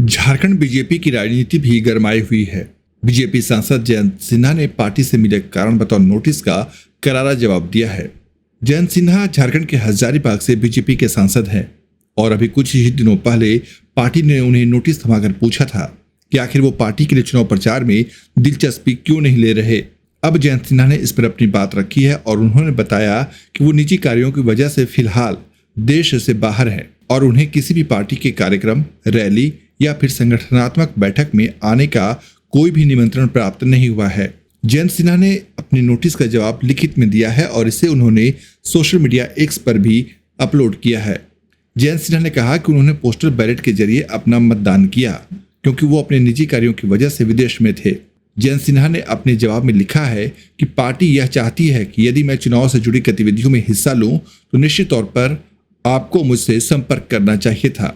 Jharkhand BJP की राजनीति भी गरमाई हुई है। बीजेपी सांसद जयंत सिन्हा ने पार्टी से मिले कारण बताओ नोटिस का करारा जवाब दिया है। जयंत सिन्हा झारखंड के हजारीबाग से बीजेपी के सांसद हैं और अभी कुछ ही दिनों पहले पार्टी ने उन्हें नोटिस थमाकर पूछा था कि आखिर वो पार्टी के लिए चुनाव प्रचार में दिलचस्पी क्यों नहीं ले रहे। अब जयंत सिन्हा ने इस पर अपनी बात रखी है और उन्होंने बताया कि वो निजी कार्यों की वजह से फिलहाल देश से बाहर हैं और उन्हें किसी भी पार्टी के कार्यक्रम, रैली या फिर संगठनात्मक बैठक में आने का कोई भी निमंत्रण प्राप्त नहीं हुआ है। जयंत सिन्हा ने अपने नोटिस का जवाब लिखित में दिया है और इसे उन्होंने सोशल मीडिया एक्स पर भी अपलोड किया है। जयंत सिन्हा ने कहा कि उन्होंने पोस्टल बैलेट के जरिए अपना मतदान किया क्योंकि वो अपने निजी कार्यों की वजह से विदेश में थे। जयंत सिन्हा ने अपने जवाब में लिखा है कि पार्टी यह चाहती है कि यदि मैं चुनाव से जुड़ी गतिविधियों में हिस्सा लूं तो निश्चित तौर पर आपको मुझसे संपर्क करना चाहिए था।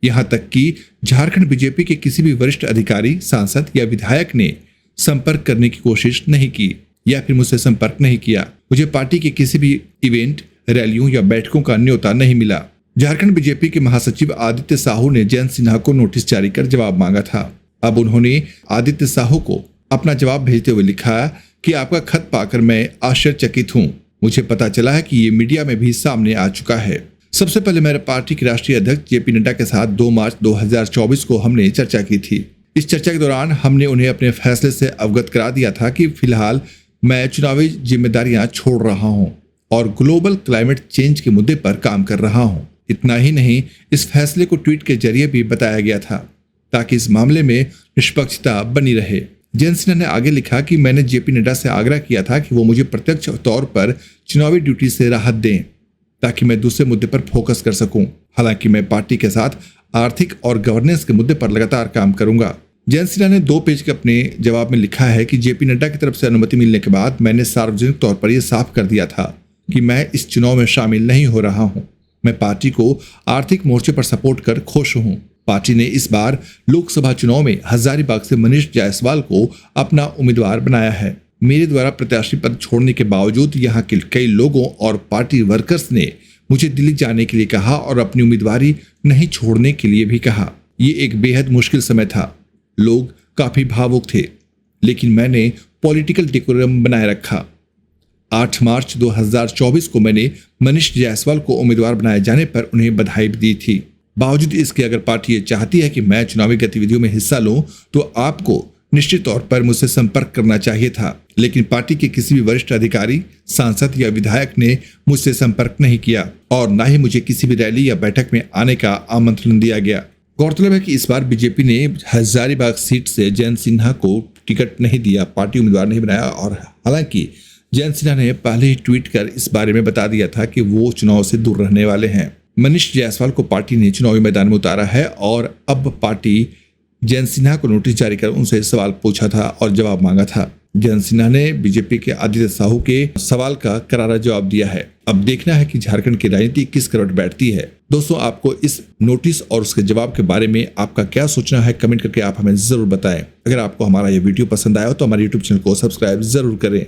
यहां तक कि झारखंड बीजेपी के किसी भी वरिष्ठ अधिकारी, सांसद या विधायक ने संपर्क करने की कोशिश नहीं की या फिर मुझसे संपर्क नहीं किया। मुझे पार्टी के किसी भी इवेंट, रैलियों या बैठकों का न्योता नहीं मिला। झारखंड बीजेपी के महासचिव आदित्य साहू ने जयंत सिन्हा को नोटिस जारी कर जवाब मांगा था। अब उन्होंने आदित्य साहू को अपना जवाब भेजते हुए लिखा कि आपका खत पाकर मैं आश्चर्यचकित हूँ। मुझे पता चला है कि ये मीडिया में भी सामने आ चुका है। सबसे पहले मेरे पार्टी के राष्ट्रीय अध्यक्ष जेपी नड्डा के साथ 2 मार्च 2024 को हमने चर्चा की थी। इस चर्चा के दौरान हमने उन्हें अपने फैसले से अवगत करा दिया था कि फिलहाल मैं चुनावी जिम्मेदारियां छोड़ रहा हूं और ग्लोबल क्लाइमेट चेंज के मुद्दे पर काम कर रहा हूं। इतना ही नहीं, इस फैसले को ट्वीट के जरिए भी बताया गया था ताकि इस मामले में निष्पक्षता बनी रहे। जयंत सिन्हा ने आगे लिखा कि मैंने जेपी नड्डा से आग्रह किया था कि वो मुझे प्रत्यक्ष तौर पर चुनावी ड्यूटी से राहत दें ताकि मैं दूसरे मुद्दे पर फोकस कर सकूं। हालांकि मैं पार्टी के साथ आर्थिक और गवर्नेंस के मुद्दे पर लगातार काम करूंगा। जयंत सिन्हा ने 2 पेज के अपने जवाब में लिखा है कि जेपी नड्डा की तरफ से अनुमति मिलने के बाद मैंने सार्वजनिक तौर पर यह साफ कर दिया था कि मैं इस चुनाव में शामिल नहीं हो रहा हूं। मैं पार्टी को आर्थिक मोर्चे पर सपोर्ट कर खुश हूं। पार्टी ने इस बार लोकसभा चुनाव में हजारीबाग से मनीष जायसवाल को अपना उम्मीदवार बनाया है। मेरे द्वारा प्रत्याशी पद छोड़ने के बावजूद यहाँ के कई लोगों और पार्टी वर्कर्स ने मुझे दिल्ली जाने के लिए कहा और अपनी उम्मीदवारी नहीं छोड़ने के लिए भी कहा। ये एक बेहद मुश्किल समय था। लोग काफी भावुक थे, लेकिन मैंने पॉलिटिकल डेकोरम बनाए रखा। 8 मार्च 2024 को मैंने मनीष जायसवाल को उम्मीदवार बनाए जाने पर उन्हें बधाई दी थी। बावजूद इसके अगर पार्टी ये चाहती है कि मैं चुनावी गतिविधियों में हिस्सा लूं तो आपको निश्चित तौर पर मुझसे संपर्क करना चाहिए था, लेकिन पार्टी के किसी भी वरिष्ठ अधिकारी, सांसद या विधायक ने मुझसे संपर्क नहीं किया और न ही मुझे किसी भी रैली या बैठक में आने का आमंत्रण दिया गया। गौरतलब है कि इस बार बीजेपी ने हजारीबाग सीट से जयंत सिन्हा को टिकट नहीं दिया, पार्टी उम्मीदवार नहीं बनाया और हालांकि जयंत सिन्हा ने पहले ही ट्वीट कर इस बारे में बता दिया था कि वो चुनाव से दूर रहने वाले हैं। मनीष जायसवाल को पार्टी ने चुनावी मैदान में उतारा है और अब पार्टी जयंत सिन्हा को नोटिस जारी कर उनसे सवाल पूछा था और जवाब मांगा था। जयंत सिन्हा ने बीजेपी के आदित्य साहू के सवाल का करारा जवाब दिया है। अब देखना है कि झारखंड की राजनीति किस करवट बैठती है। दोस्तों, आपको इस नोटिस और उसके जवाब के बारे में आपका क्या सोचना है, कमेंट करके आप हमें जरूर बताएं। अगर आपको हमारा ये वीडियो पसंद आया हो तो हमारे यूट्यूब चैनल को सब्सक्राइब जरूर करें।